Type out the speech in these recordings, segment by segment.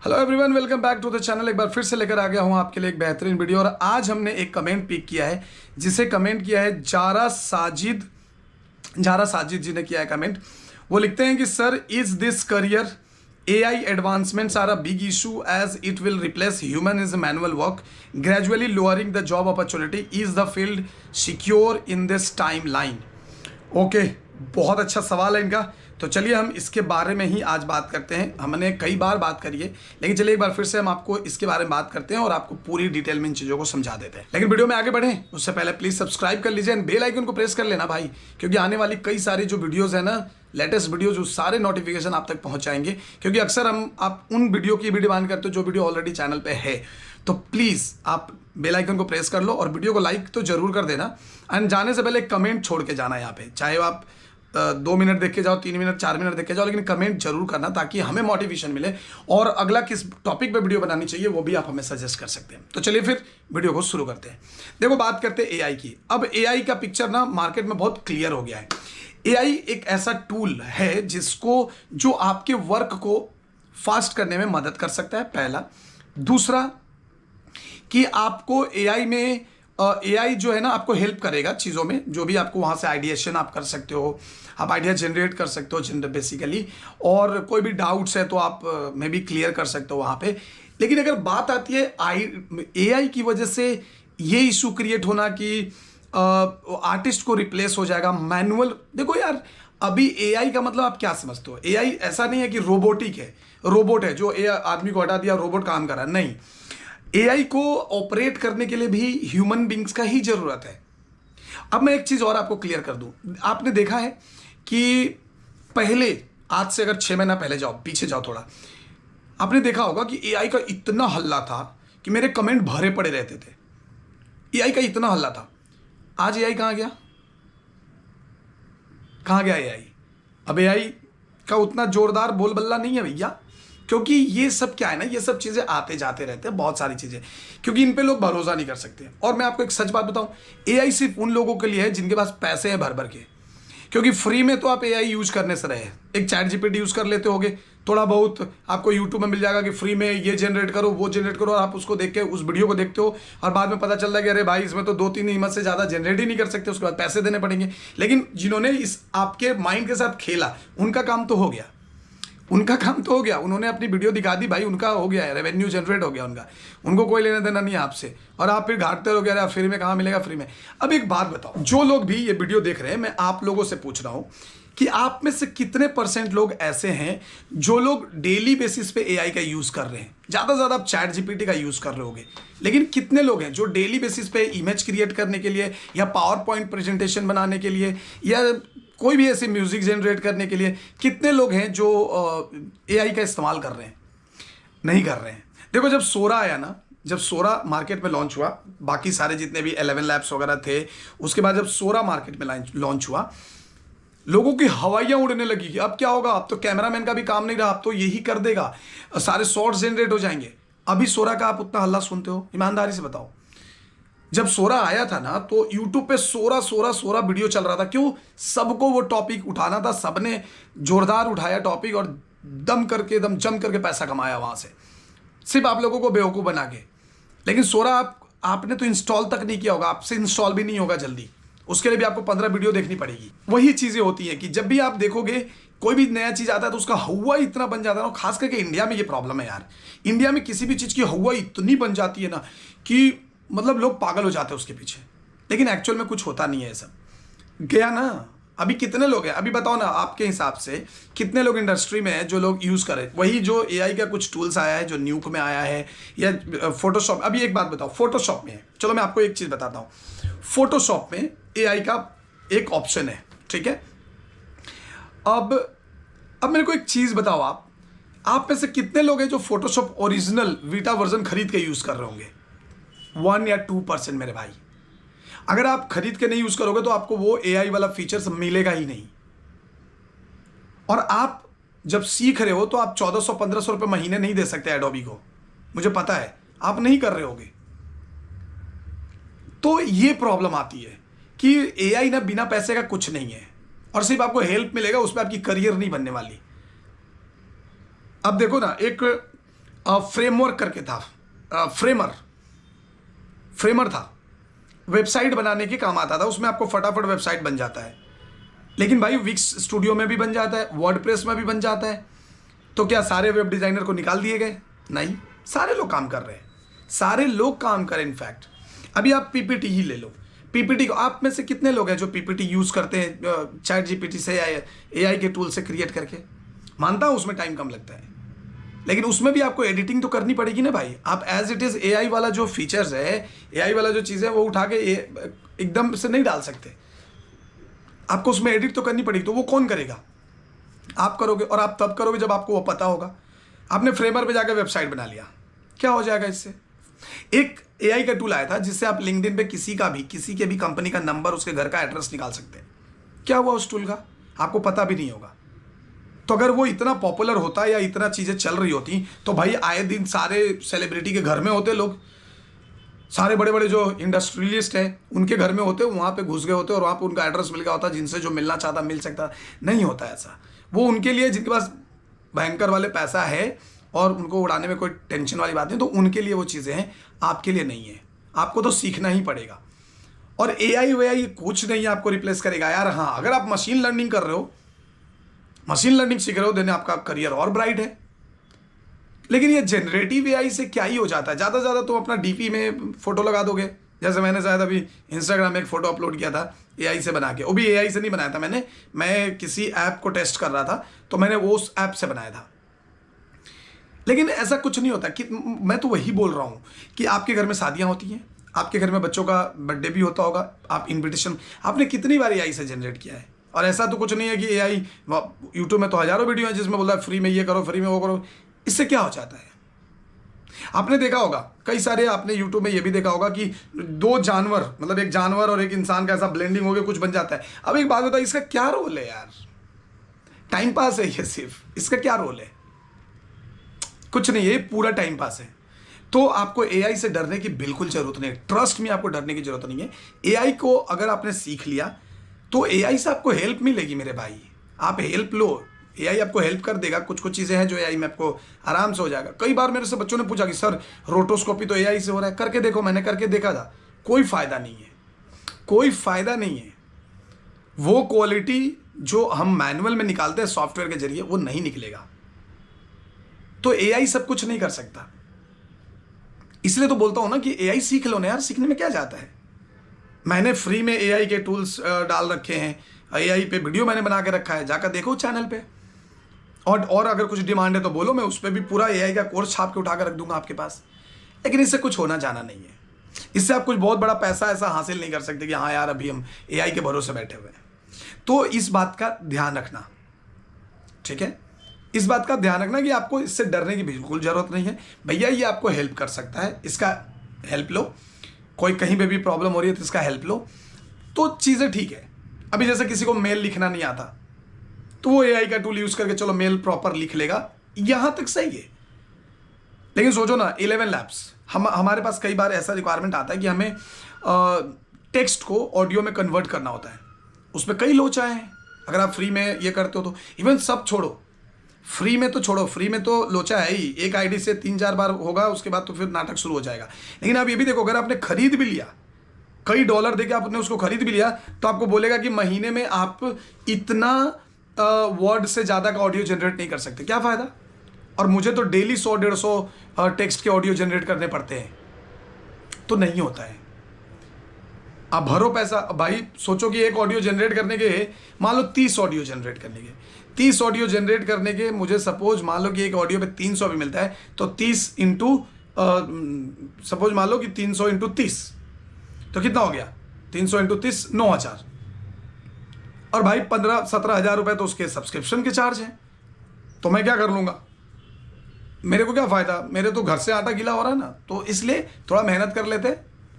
Hello everyone, welcome back to the channel. एक बार फिर से लेकर आ गया हूं आपके लिए एक बेहतरीन वीडियो। और आज हमने एक कमेंट पिक किया है जिसे कमेंट किया है जारा साजिद जी ने किया है कमेंट। वो लिखते हैं कि sir, is this career AI advancements are a big issue as it will replace human as manual work, gradually lowering the job opportunity. Is the field secure in this timeline? Okay, बहुत अच्छा सवाल है इनका। तो चलिए हम इसके बारे में ही आज बात करते हैं। हमने कई बार बात करी है, लेकिन चलिए एक बार फिर से हम आपको इसके बारे में बात करते हैं और आपको पूरी डिटेल में इन चीज़ों को समझा देते हैं। लेकिन वीडियो में आगे बढ़ें उससे पहले प्लीज़ सब्सक्राइब कर लीजिए एंड बेल आइकन को प्रेस कर लेना भाई, क्योंकि आने वाली कई सारी जो वीडियोज़ है ना, लेटेस्ट वीडियो, जो सारे नोटिफिकेशन आप तक पहुँच जाएंगे। क्योंकि अक्सर आप उन वीडियो की भी डिमांड करते हो जो वीडियो ऑलरेडी चैनल पर है। तो प्लीज़ आप बेल आइकन को प्रेस कर लो और वीडियो को लाइक तो जरूर कर देना। एंड जाने से पहले कमेंट छोड़ के जाना यहाँ पे, चाहे आप 2 मिनट देख के जाओ, 3 मिनट, 4 मिनट देख के जाओ, लेकिन कमेंट जरूर करना ताकि हमें मोटिवेशन मिले और अगला किस टॉपिक पे वीडियो बनानी चाहिए वो भी आप हमें सजेस्ट कर सकते हैं। तो चलिए फिर वीडियो को शुरू करते हैं। देखो, बात करते हैं AI की। अब AI का पिक्चर ना मार्केट में बहुत क्लियर हो गया है। AI एक ऐसा टूल है जो आपके वर्क को फास्ट करने में मदद कर सकता है, पहला। दूसरा कि आपको AI जो है ना, आपको हेल्प करेगा चीज़ों में, जो भी आपको वहाँ से आइडिएशन आप कर सकते हो, आप आइडिया जनरेट कर सकते हो बेसिकली। और कोई भी डाउट्स है तो आप मे बी क्लियर कर सकते हो वहाँ पे। लेकिन अगर बात आती है AI की वजह से ये इशू क्रिएट होना कि आर्टिस्ट को रिप्लेस हो जाएगा मैनुअल। देखो यार, अभी AI का मतलब आप क्या समझते हो? AI ऐसा नहीं है कि रोबोटिक है, रोबोट है जो आदमी को हटा दिया, रोबोट काम कर रहा है, नहीं। AI को ऑपरेट करने के लिए भी ह्यूमन बींग्स का ही जरूरत है। अब मैं एक चीज और आपको क्लियर कर दूं। आपने देखा है कि पहले, आज से अगर 6 महीना पहले जाओ, पीछे जाओ थोड़ा, आपने देखा होगा कि AI का इतना हल्ला था कि मेरे कमेंट भरे पड़े रहते थे। AI का इतना हल्ला था। आज AI कहां गया? कहां गया AI? अब AI का उतना जोरदार बोलबल्ला नहीं है भैया, क्योंकि ये सब क्या है ना, ये सब चीज़ें आते जाते रहते हैं, बहुत सारी चीज़ें, क्योंकि इन पे लोग भरोसा नहीं कर सकते। और मैं आपको एक सच बात बताऊं, AI सिर्फ उन लोगों के लिए है जिनके पास पैसे हैं भर भर के। क्योंकि फ्री में तो आप AI यूज करने से रहे, एक चैट GPT यूज कर लेते होगे, थोड़ा बहुत आपको यूट्यूब में मिल जाएगा कि फ्री में ये जनरेट करो, वो जनरेट करो, और आप उसको देख के उस वीडियो को देखते हो और बाद में पता चल रहा है कि अरे भाई, इसमें तो 2-3 हिम्मत से ज़्यादा जनरेट ही नहीं कर सकते, उसके बाद पैसे देने पड़ेंगे। लेकिन जिन्होंने इस आपके माइंड के साथ खेला, उनका काम तो हो गया, उन्होंने अपनी वीडियो दिखा दी भाई, उनका हो गया है, रेवेन्यू जनरेट हो गया उनका, उनको कोई लेना देना नहीं है आपसे। और आप फिर घाटते रहोगे, अरे फ्री में कहाँ मिलेगा, फ्री में। अब एक बात बताओ, जो लोग भी ये वीडियो देख रहे हैं, मैं आप लोगों से पूछ रहा हूँ कि आप में से कितने % लोग ऐसे हैं जो लोग डेली बेसिस पे AI का यूज़ कर रहे हैं? ज़्यादा से ज़्यादा आप चैट GPT का यूज़ कर रहे होगे, लेकिन कितने लोग हैं जो डेली बेसिस पे इमेज क्रिएट करने के लिए, या पावर पॉइंट प्रेजेंटेशन बनाने के लिए, या कोई भी ऐसी म्यूजिक जनरेट करने के लिए, कितने लोग हैं जो AI का इस्तेमाल कर रहे हैं? नहीं कर रहे हैं। देखो, जब सोरा आया ना, जब सोरा मार्केट में लॉन्च हुआ, बाकी सारे जितने भी 11 लैब्स वगैरह थे, उसके बाद जब सोरा मार्केट में लॉन्च हुआ, लोगों की हवाइयां उड़ने लगी कि अब क्या होगा, अब तो कैमरामैन का भी काम नहीं रहा, अब तो यही कर देगा, सारे शॉर्ट्स जनरेट हो जाएंगे। अभी सोरा का आप उतना हल्ला सुनते हो? ईमानदारी से बताओ। जब सोरा आया था ना, तो यूट्यूब पे सोरा वीडियो चल रहा था। क्यों? सबको वो टॉपिक उठाना था, सबने जोरदार उठाया टॉपिक और दम जम करके पैसा कमाया वहां से, सिर्फ आप लोगों को बेवकूफ़ बना के। लेकिन सोरा आपने तो इंस्टॉल तक नहीं किया होगा, आपसे इंस्टॉल भी नहीं होगा जल्दी, उसके लिए भी आपको 15 वीडियो देखनी पड़ेगी। वही चीज़ें होती हैं कि जब भी आप देखोगे कोई भी नया चीज़ आता है तो उसका हवा इतना बन जाता है ना। खास करके इंडिया में ये प्रॉब्लम है यार। इंडिया में किसी भी चीज़ की हवा इतनी बन जाती है ना कि मतलब लोग पागल हो जाते हैं उसके पीछे, लेकिन एक्चुअल में कुछ होता नहीं है। सब गया ना। अभी कितने लोग हैं? अभी बताओ ना, आपके हिसाब से कितने लोग इंडस्ट्री में हैं जो लोग यूज़ करें वही जो AI का कुछ टूल्स आया है, जो न्यूक में आया है, या फोटोशॉप। अभी एक बात बताओ, फोटोशॉप में है, चलो मैं आपको एक चीज़ बताता हूँ। फोटोशॉप में AI का एक ऑप्शन है, ठीक है। अब मेरे को एक चीज़ बताओ, आप में से कितने लोग हैं जो फोटोशॉप ओरिजिनल वीटा वर्जन खरीद के यूज़ कर रहे होंगे? 1 या 2% मेरे भाई। अगर आप खरीद के नहीं यूज करोगे तो आपको वो AI वाला फीचर्स मिलेगा ही नहीं। और आप जब सीख रहे हो तो आप 1400-1500 रुपए महीने नहीं दे सकते एडोबी को, मुझे पता है आप नहीं कर रहे होगे। तो ये प्रॉब्लम आती है कि AI ना बिना पैसे का कुछ नहीं है, और सिर्फ आपको हेल्प मिलेगा, उस पर आपकी करियर नहीं बनने वाली। अब देखो ना, एक फ्रेमवर्क करके था, फ्रेमर था, वेबसाइट बनाने के काम आता था, उसमें आपको फटाफट वेबसाइट बन जाता है। लेकिन भाई विक्स स्टूडियो में भी बन जाता है, वर्डप्रेस में भी बन जाता है। तो क्या सारे वेब डिज़ाइनर को निकाल दिए गए? नहीं, सारे लोग काम कर रहे हैं, सारे लोग काम करें। इनफैक्ट अभी आप पीपीटी ही ले लो, पीपीटी को आप में से कितने लोग हैं जो पीपीटी यूज़ करते हैं चैट जीपीटी से या एआई के टूल से क्रिएट करके? मानता हूँ उसमें टाइम कम लगता है, लेकिन उसमें भी आपको एडिटिंग तो करनी पड़ेगी ना भाई। आप एज इट इज़ एआई वाला जो फीचर्स है, एआई वाला जो चीज़ है वो उठा के एकदम से नहीं डाल सकते, आपको उसमें एडिट तो करनी पड़ेगी। तो वो कौन करेगा? आप करोगे, और आप तब करोगे जब आपको वो पता होगा। आपने फ्रेमर पे जाकर वेबसाइट बना लिया, क्या हो जाएगा इससे? एक एआई का टूल आया था जिससे आप लिंक्डइन पे किसी के भी कंपनी का नंबर, उसके घर का एड्रेस निकाल सकते हैं। क्या हुआ उस टूल का? आपको पता भी नहीं होगा। तो अगर वो इतना पॉपुलर होता या इतना चीज़ें चल रही होती तो भाई आए दिन सारे सेलिब्रिटी के घर में होते लोग, सारे बड़े बड़े जो इंडस्ट्रियलिस्ट हैं उनके घर में होते, वहाँ पे घुस गए होते और वहाँ पे उनका एड्रेस मिल गया होता, जिनसे जो मिलना चाहता मिल सकता। नहीं होता ऐसा। वो उनके लिए जिनके पास भयंकर वाले पैसा है और उनको उड़ाने में कोई टेंशन वाली बात नहीं, तो उनके लिए वो चीज़ें हैं, आपके लिए नहीं है। आपको तो सीखना ही पड़ेगा। और एआई वेआई कुछ नहीं आपको रिप्लेस करेगा यार। हाँ, अगर आप मशीन लर्निंग कर रहे हो, मशीन लर्निंग सीख रहे हो, देने आपका करियर और ब्राइट है। लेकिन ये जनरेटिव एआई से क्या ही हो जाता है? ज़्यादा से ज़्यादा तुम अपना डीपी में फोटो लगा दोगे। जैसे मैंने शायद अभी इंस्टाग्राम में एक फ़ोटो अपलोड किया था एआई से बना के, वो भी एआई से नहीं बनाया था मैं किसी ऐप को टेस्ट कर रहा था तो मैंने वो उस ऐप से बनाया था। लेकिन ऐसा कुछ नहीं होता। कि मैं तो वही बोल रहा हूँ कि आपके घर में शादियाँ होती हैं, आपके घर में बच्चों का बर्थडे भी होता होगा, आप इन्विटेशन आपने कितनी बार एआई से जनरेट किया है? और ऐसा तो कुछ नहीं है कि एआई, यूट्यूब में तो हज़ारों वीडियो हैं जिसमें बोला फ्री में ये करो, फ्री में वो करो। इससे क्या हो जाता है? आपने देखा होगा कई सारे, आपने यूट्यूब में ये भी देखा होगा कि दो जानवर, मतलब एक जानवर और एक इंसान का ऐसा ब्लेंडिंग हो गया कुछ बन जाता है। अब एक बात बताओ, इसका क्या रोल है यार? टाइम पास है ये सिर्फ, इसका क्या रोल है? कुछ नहीं है, ये पूरा टाइम पास है। तो आपको एआई से डरने की बिल्कुल जरूरत नहीं है। ट्रस्ट में आपको डरने की जरूरत नहीं है। एआई को अगर आपने सीख लिया तो एआई से आपको हेल्प मिलेगी मेरे भाई। आप हेल्प लो, एआई आपको हेल्प कर देगा। कुछ कुछ चीज़ें हैं जो एआई में आपको आराम से हो जाएगा। कई बार मेरे से बच्चों ने पूछा कि सर रोटोस्कोपी तो एआई से हो रहा है, करके देखो। मैंने करके देखा था, कोई फ़ायदा नहीं है, कोई फ़ायदा नहीं है। वो क्वालिटी जो हम मैनुअल में निकालते हैं सॉफ्टवेयर के जरिए, वो नहीं निकलेगा। तो एआई सब कुछ नहीं कर सकता। इसलिए तो बोलता हूँ ना कि एआई सीख लो ना यार, सीखने में क्या जाता है। मैंने फ्री में एआई के टूल्स डाल रखे हैं, एआई पे वीडियो मैंने बना के रखा है, जाकर देखो चैनल पे। और अगर कुछ डिमांड है तो बोलो, मैं उस पर भी पूरा एआई का कोर्स छाप के उठा कर रख दूंगा आपके पास। लेकिन इससे कुछ होना जाना नहीं है। इससे आप कुछ बहुत बड़ा पैसा ऐसा हासिल नहीं कर सकते कि हाँ यार अभी हम एआई के भरोसे बैठे हुए हैं। तो इस बात का ध्यान रखना, ठीक है? इस बात का ध्यान रखना कि आपको इससे डरने की बिल्कुल ज़रूरत नहीं है। भैया ये आपको हेल्प कर सकता है, इसका हेल्प लो। कोई कहीं पे भी प्रॉब्लम हो रही है तो इसका हेल्प लो, तो चीज़ें ठीक है। अभी जैसे किसी को मेल लिखना नहीं आता तो वो एआई का टूल यूज़ करके चलो मेल प्रॉपर लिख लेगा, यहाँ तक सही है। लेकिन सोचो ना, 11 लैब्स हमारे पास कई बार ऐसा रिक्वायरमेंट आता है कि हमें टेक्स्ट को ऑडियो में कन्वर्ट करना होता है। उसमें कई लोचा हैं। अगर आप फ्री में ये करते हो तो इवन सब छोड़ो, फ्री में तो छोड़ो, फ्री में तो लोचा है ही। एक आईडी से 3-4 बार होगा, उसके बाद तो फिर नाटक शुरू हो जाएगा। लेकिन आप ये भी देखो, अगर आपने खरीद भी लिया, कई डॉलर देके आपने उसको खरीद भी लिया, तो आपको बोलेगा कि महीने में आप इतना वर्ड से ज़्यादा का ऑडियो जनरेट नहीं कर सकते। क्या फ़ायदा? और मुझे तो डेली 100-150 टेक्स्ट के ऑडियो जनरेट करने पड़ते हैं, तो नहीं होता है। आप भरो पैसा। भाई सोचो कि एक ऑडियो जनरेट करने के, मान लो 30 ऑडियो जनरेट करने के, 30 ऑडियो जनरेट करने के मुझे सपोज मान लो कि एक ऑडियो पे 300 भी मिलता है, तो 30 इंटू सपोज मान लो कि 300 इंटू 30 तो कितना हो गया? 300 इंटू 30 9,000। और भाई 15-17 हज़ार रुपये तो उसके सब्सक्रिप्शन के चार्ज हैं। तो मैं क्या कर लूँगा? मेरे को क्या फ़ायदा? मेरे तो घर से आटा गीला हो रहा है ना। तो इसलिए थोड़ा मेहनत कर लेते।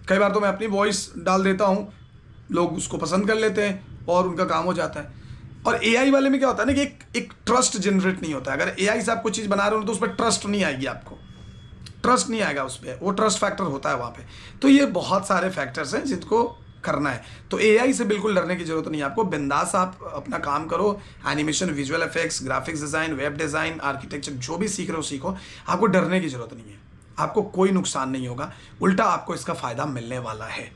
कई बार तो मैं अपनी वॉइस डाल देता हूँ, लोग उसको पसंद कर लेते हैं और उनका काम हो जाता है। और एआई वाले में क्या होता है ना कि एक ट्रस्ट जनरेट नहीं होता है। अगर एआई से आप कुछ चीज़ बना रहे हो तो उस पर ट्रस्ट नहीं आएगी, आपको ट्रस्ट नहीं आएगा उस पर, वो ट्रस्ट फैक्टर होता है वहाँ पे। तो ये बहुत सारे फैक्टर्स हैं जिनको करना है। तो एआई से बिल्कुल डरने की जरूरत नहीं है आपको, बिंदास आप अपना काम करो। Animation, visual effects, graphics design, web design, architecture, जो भी सीख रहे हो सीखो, आपको डरने की जरूरत नहीं है। आपको कोई नुकसान नहीं होगा, उल्टा आपको इसका फायदा मिलने वाला है।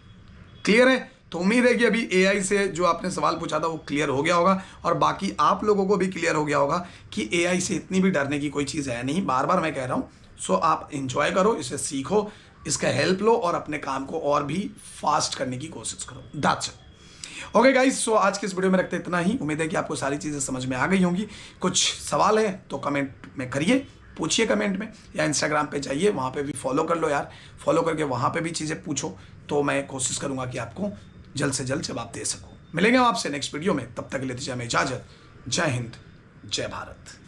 क्लियर है? तो उम्मीद है कि अभी एआई से जो आपने सवाल पूछा था वो क्लियर हो गया होगा, और बाकी आप लोगों को भी क्लियर हो गया होगा कि एआई से इतनी भी डरने की कोई चीज़ है नहीं। बार बार मैं कह रहा हूँ। सो आप इंजॉय करो, इसे सीखो, इसका हेल्प लो और अपने काम को और भी फास्ट करने की कोशिश करो। That's it. ओके गाइस, सो आज के इस वीडियो में रखते इतना ही। उम्मीद है कि आपको सारी चीज़ें समझ में आ गई होंगी। कुछ सवाल है तो कमेंट में करिए, पूछिए कमेंट में, या इंस्टाग्राम पे जाइए, वहाँ पे भी फॉलो कर लो यार। फॉलो करके वहाँ पे भी चीज़ें पूछो, तो मैं कोशिश करूँगा कि आपको जल्द से जल्द जवाब दे सकूँ। मिलेंगे हम आपसे नेक्स्ट वीडियो में, तब तक के लिए दीजिए हमें इजाज़त। जय हिंद, जय भारत।